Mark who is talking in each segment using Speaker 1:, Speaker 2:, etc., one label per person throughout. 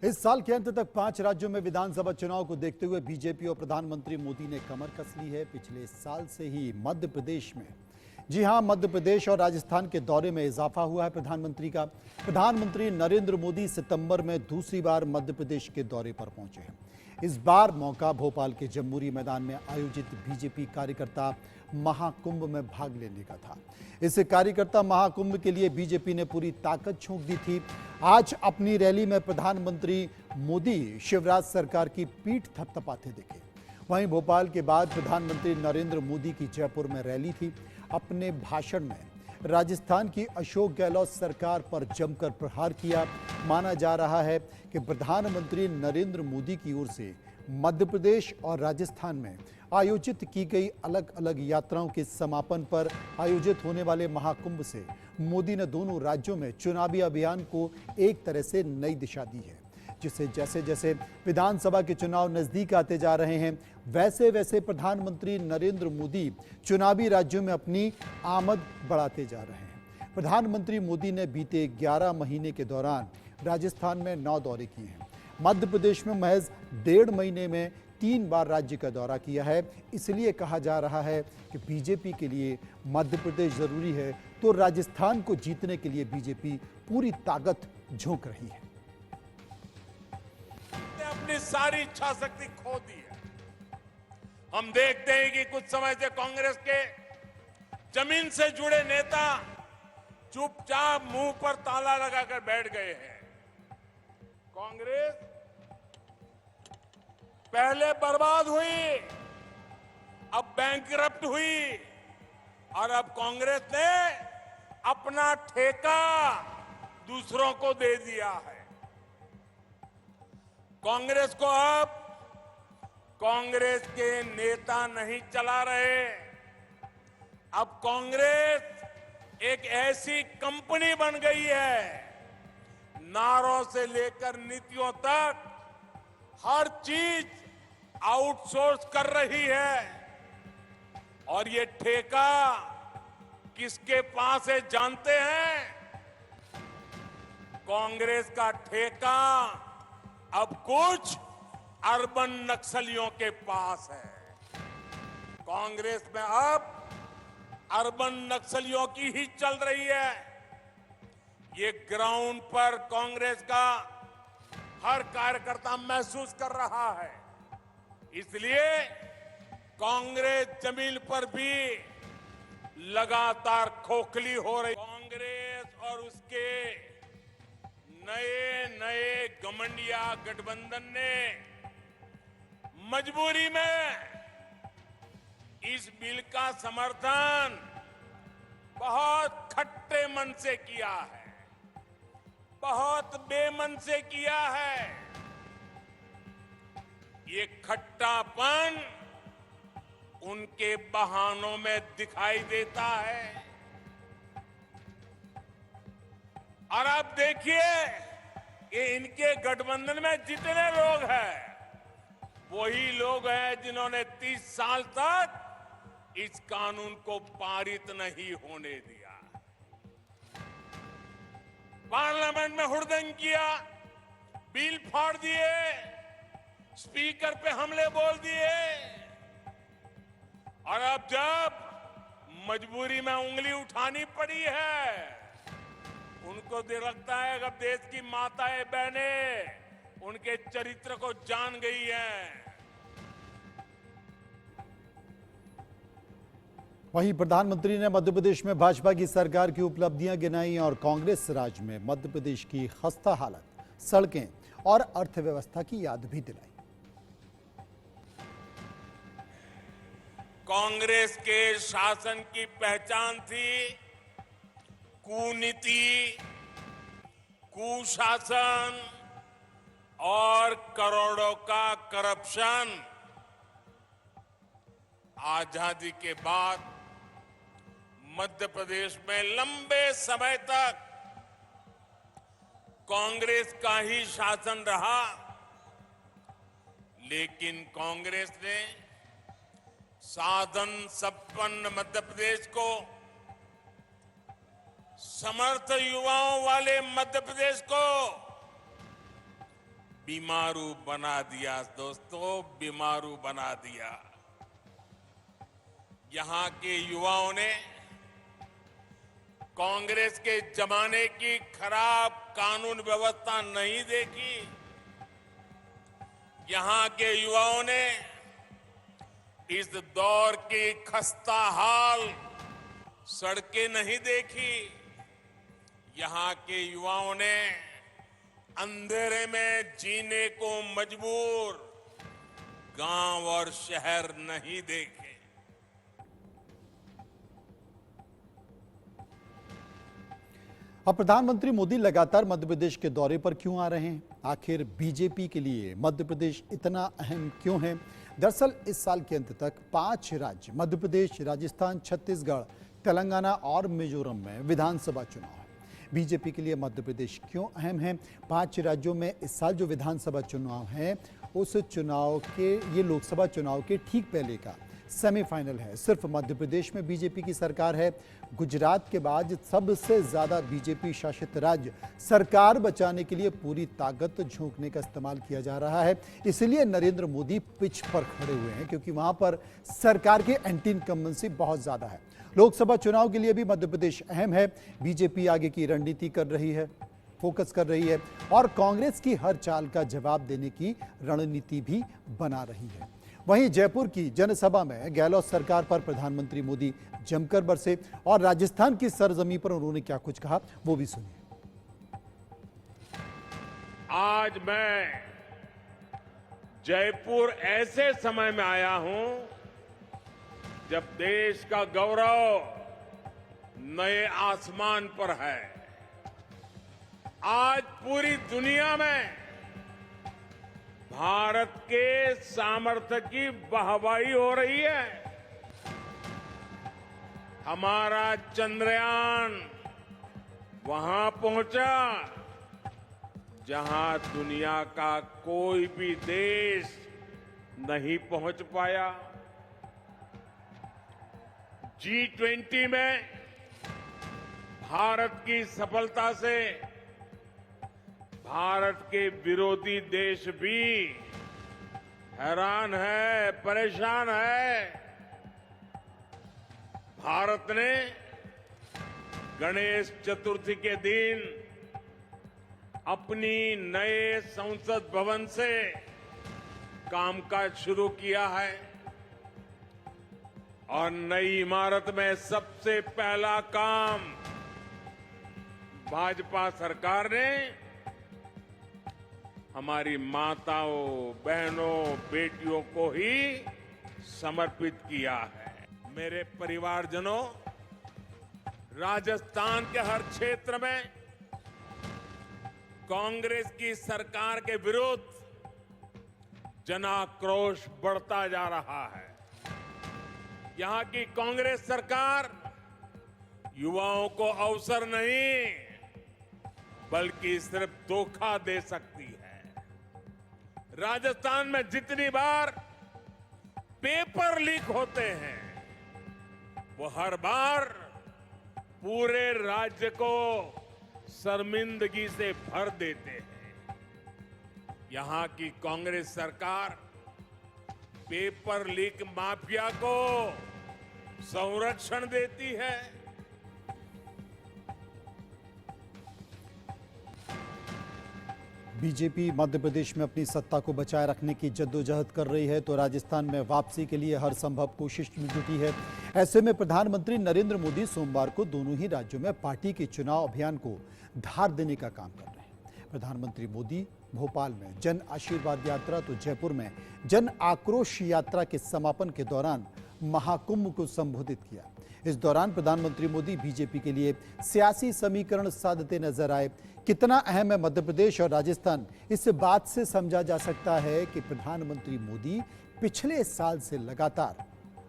Speaker 1: इस साल के अंत तक 5 राज्यों में विधानसभा चुनाव को देखते हुए बीजेपी और प्रधानमंत्री मोदी ने कमर कस ली है। पिछले साल से ही मध्य प्रदेश में, जी हां, मध्य प्रदेश और राजस्थान के दौरे में इजाफा हुआ है प्रधानमंत्री का। प्रधानमंत्री नरेंद्र मोदी सितंबर में दूसरी बार मध्य प्रदेश के दौरे पर पहुंचे हैं। इस बार मौका भोपाल के जम्बूरी मैदान में आयोजित बीजेपी कार्यकर्ता महाकुंभ में भाग लेने का था। इस कार्यकर्ता महाकुंभ के लिए बीजेपी ने पूरी ताकत झोंक दी थी। आज अपनी रैली में प्रधानमंत्री मोदी शिवराज सरकार की पीठ थपथपाते दिखे। वहीं भोपाल के बाद प्रधानमंत्री नरेंद्र मोदी की जयपुर में रैली थी। अपने भाषण में राजस्थान की अशोक गहलोत सरकार पर जमकर प्रहार किया। माना जा रहा है कि प्रधानमंत्री नरेंद्र मोदी की ओर से मध्य प्रदेश और राजस्थान में आयोजित की गई अलग अलग यात्राओं के समापन पर आयोजित होने वाले महाकुंभ से मोदी ने दोनों राज्यों में चुनावी अभियान को एक तरह से नई दिशा दी है, जिससे जैसे जैसे विधानसभा के चुनाव नजदीक आते जा रहे हैं, वैसे वैसे प्रधानमंत्री नरेंद्र मोदी चुनावी राज्यों में अपनी आमद बढ़ाते जा रहे हैं। प्रधानमंत्री मोदी ने बीते 11 महीने के दौरान राजस्थान में 9 दौरे किए हैं। मध्य प्रदेश में महज 1.5 महीने में 3 बार राज्य का दौरा किया है। इसलिए कहा जा रहा है कि बीजेपी के लिए मध्य प्रदेश जरूरी है, तो राजस्थान को जीतने के लिए बीजेपी पूरी ताकत झोंक रही है।
Speaker 2: अपनी सारी इच्छा शक्ति खो दी है। हम देखते हैं कि कुछ समय से कांग्रेस के जमीन से जुड़े नेता चुपचाप मुंह पर ताला लगाकर बैठ गए हैं। कांग्रेस पहले बर्बाद हुई, अब बैंकरप्ट हुई और अब कांग्रेस ने अपना ठेका दूसरों को दे दिया है। कांग्रेस को अब कांग्रेस के नेता नहीं चला रहे। अब कांग्रेस एक ऐसी कंपनी बन गई है, नारों से लेकर नीतियों तक हर चीज आउटसोर्स कर रही है। और ये ठेका किसके पास है जानते हैं? कांग्रेस का ठेका अब कुछ अर्बन नक्सलियों के पास है। कांग्रेस में अब अर्बन नक्सलियों की ही चल रही है। ये ग्राउंड पर कांग्रेस का हर कार्यकर्ता महसूस कर रहा है। इसलिए कांग्रेस जमीन पर भी लगातार खोखली हो रही। कांग्रेस और उसके नए नए घमंडिया गठबंधन ने मजबूरी में इस बिल का समर्थन बहुत खट्टे मन से किया है, बहुत बेमन से किया है। ये खट्टापन उनके बहानों में दिखाई देता है। और आप देखिए कि इनके गठबंधन में जितने लोग हैं, वही लोग हैं जिन्होंने 30 साल तक इस कानून को पारित नहीं होने दिया। पार्लियामेंट में हुड़दंग किया, बिल फाड़ दिए, स्पीकर पे हमले बोल दिए। और अब जब मजबूरी में उंगली उठानी पड़ी है, उनको लगता है अब देश की माताएं बहनें उनके चरित्र को जान गई हैं।
Speaker 1: वहीं प्रधानमंत्री ने मध्य प्रदेश में भाजपा की सरकार की उपलब्धियां गिनाई और कांग्रेस राज में मध्य प्रदेश की खस्ता हालत, सड़कें और अर्थव्यवस्था की याद भी दिलाई।
Speaker 2: कांग्रेस के शासन की पहचान थी कुनीति, कुशासन और करोड़ों का करप्शन। आजादी के बाद मध्य प्रदेश में लंबे समय तक कांग्रेस का ही शासन रहा, लेकिन कांग्रेस ने साधन संपन्न मध्य प्रदेश को, समर्थ युवाओं वाले मध्य प्रदेश को बीमारू बना दिया दोस्तों, बीमारू बना दिया। यहां के युवाओं ने कांग्रेस के जमाने की खराब कानून व्यवस्था नहीं देखी। यहां के युवाओं ने इस दौर की खस्ता हाल सड़कें नहीं देखी। यहां के युवाओं ने अंधेरे में जीने को मजबूर गांव और शहर नहीं देखे।
Speaker 1: अब प्रधानमंत्री मोदी लगातार मध्य प्रदेश के दौरे पर क्यों आ रहे हैं? आखिर बीजेपी के लिए मध्य प्रदेश इतना अहम क्यों है? दरअसल इस साल के अंत तक 5 राज्य मध्य प्रदेश, राजस्थान, छत्तीसगढ़, तेलंगाना और मिजोरम में विधानसभा चुनाव है। बीजेपी के लिए मध्य प्रदेश क्यों अहम है? 5 राज्यों में इस साल जो विधानसभा चुनाव है, उस चुनाव के, ये लोकसभा चुनाव के ठीक पहले का सेमीफाइनल है। सिर्फ मध्य प्रदेश में बीजेपी की सरकार है। गुजरात के बाद सबसे ज्यादा बीजेपी शासित राज्य सरकार बचाने के लिए पूरी ताकत झोंकने का इस्तेमाल किया जा रहा है। इसलिए नरेंद्र मोदी पिच पर खड़े हुए हैं, क्योंकि वहां पर सरकार के एंटी इनकम्बेंसी बहुत ज्यादा है। लोकसभा चुनाव के लिए भी मध्य प्रदेश अहम है। बीजेपी आगे की रणनीति कर रही है, फोकस कर रही है और कांग्रेस की हर चाल का जवाब देने की रणनीति भी बना रही है। वहीं जयपुर की जनसभा में गहलोत सरकार पर प्रधानमंत्री मोदी जमकर बरसे और राजस्थान की सरजमी पर उन्होंने क्या कुछ कहा, वो भी सुनिए।
Speaker 2: आज मैं जयपुर ऐसे समय में आया हूं जब देश का गौरव नए आसमान पर है। आज पूरी दुनिया में भारत के सामर्थ्य की वाहवाही हो रही है। हमारा चंद्रयान वहां पहुंचा जहां दुनिया का कोई भी देश नहीं पहुंच पाया। G20 में भारत की सफलता से भारत के विरोधी देश भी हैरान है, परेशान है। भारत ने गणेश चतुर्थी के दिन अपनी नए संसद भवन से कामकाज शुरू किया है और नई इमारत में सबसे पहला काम भाजपा सरकार ने हमारी माताओं, बहनों, बेटियों को ही समर्पित किया है। मेरे परिवारजनों, राजस्थान के हर क्षेत्र में कांग्रेस की सरकार के विरुद्ध जनाक्रोश बढ़ता जा रहा है। यहां की कांग्रेस सरकार युवाओं को अवसर नहीं बल्कि सिर्फ धोखा दे सकती है। राजस्थान में जितनी बार पेपर लीक होते हैं वो हर बार पूरे राज्य को शर्मिंदगी से भर देते हैं। यहां की कांग्रेस सरकार पेपर लीक माफिया को संरक्षण देती है।
Speaker 1: बीजेपी मध्य प्रदेश में अपनी सत्ता को बचाए रखने की जद्दोजहद कर रही है तो राजस्थान में वापसी के लिए हर संभव कोशिश में जुटी है। ऐसे में प्रधानमंत्री नरेंद्र मोदी सोमवार को दोनों ही राज्यों में पार्टी के चुनाव अभियान को धार देने का काम कर रहे हैं। प्रधानमंत्री मोदी भोपाल में जन आशीर्वाद यात्रा तो जयपुर में जन आक्रोश यात्रा के समापन के दौरान महाकुंभ को संबोधित किया। इस दौरान प्रधानमंत्री मोदी बीजेपी के लिए सियासी समीकरण साधते नजर आए। कितना अहम है मध्य प्रदेश और राजस्थान, इस बात से समझा जा सकता है कि प्रधानमंत्री मोदी पिछले साल से लगातार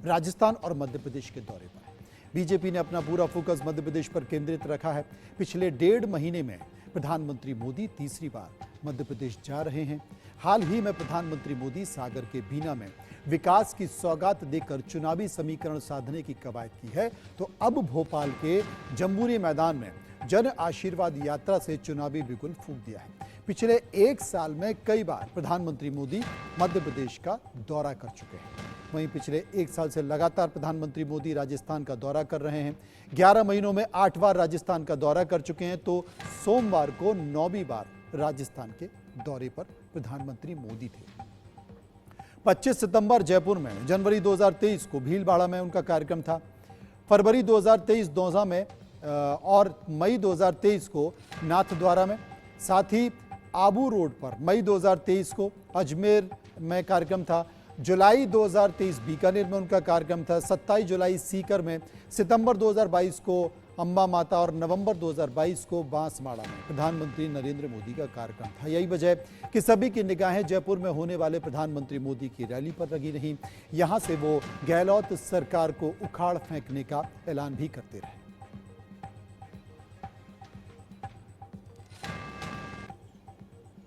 Speaker 1: राजस्थान और मध्य प्रदेश के दौरे पर है। बीजेपी ने अपना पूरा फोकस मध्य प्रदेश पर केंद्रित रखा है। पिछले 1.5 महीने में प्रधानमंत्री मोदी तीसरी बार मध्य प्रदेश जा रहे हैं। हाल ही में प्रधानमंत्री मोदी सागर के बीना में विकास की सौगात देकर चुनावी समीकरण साधने की कवायद की है तो अब भोपाल के जम्बूरी मैदान में जन आशीर्वाद यात्रा से चुनावी बिगुल फूंक दिया है। पिछले एक साल में कई बार प्रधानमंत्री मोदी मध्य प्रदेश का दौरा कर चुके हैं। वहीं पिछले एक साल से लगातार प्रधानमंत्री मोदी राजस्थान का दौरा कर रहे हैं। 11 महीनों में 8 बार राजस्थान का दौरा कर चुके हैं, तो सोमवार को 9वीं बार राजस्थान के दौरे पर प्रधानमंत्री मोदी थे। 25 सितंबर जयपुर में, जनवरी 2023 को भीलवाड़ा में उनका कार्यक्रम था। फरवरी 2023 दौसा में और मई 2023 को नाथद्वारा में, साथ ही आबू रोड पर मई 2023 को अजमेर में कार्यक्रम था। जुलाई 2023 बीकानेर में उनका कार्यक्रम था। 27 जुलाई सीकर में, सितंबर 2022 को अम्बा माता और नवंबर 2022 को बांसवाड़ा में प्रधानमंत्री नरेंद्र मोदी का कार्यक्रम था। यही वजह है कि सभी की निगाहें जयपुर में होने वाले प्रधानमंत्री मोदी की रैली पर लगी रहीं। यहां से वो गहलोत सरकार को उखाड़ फेंकने का ऐलान भी करते रहे।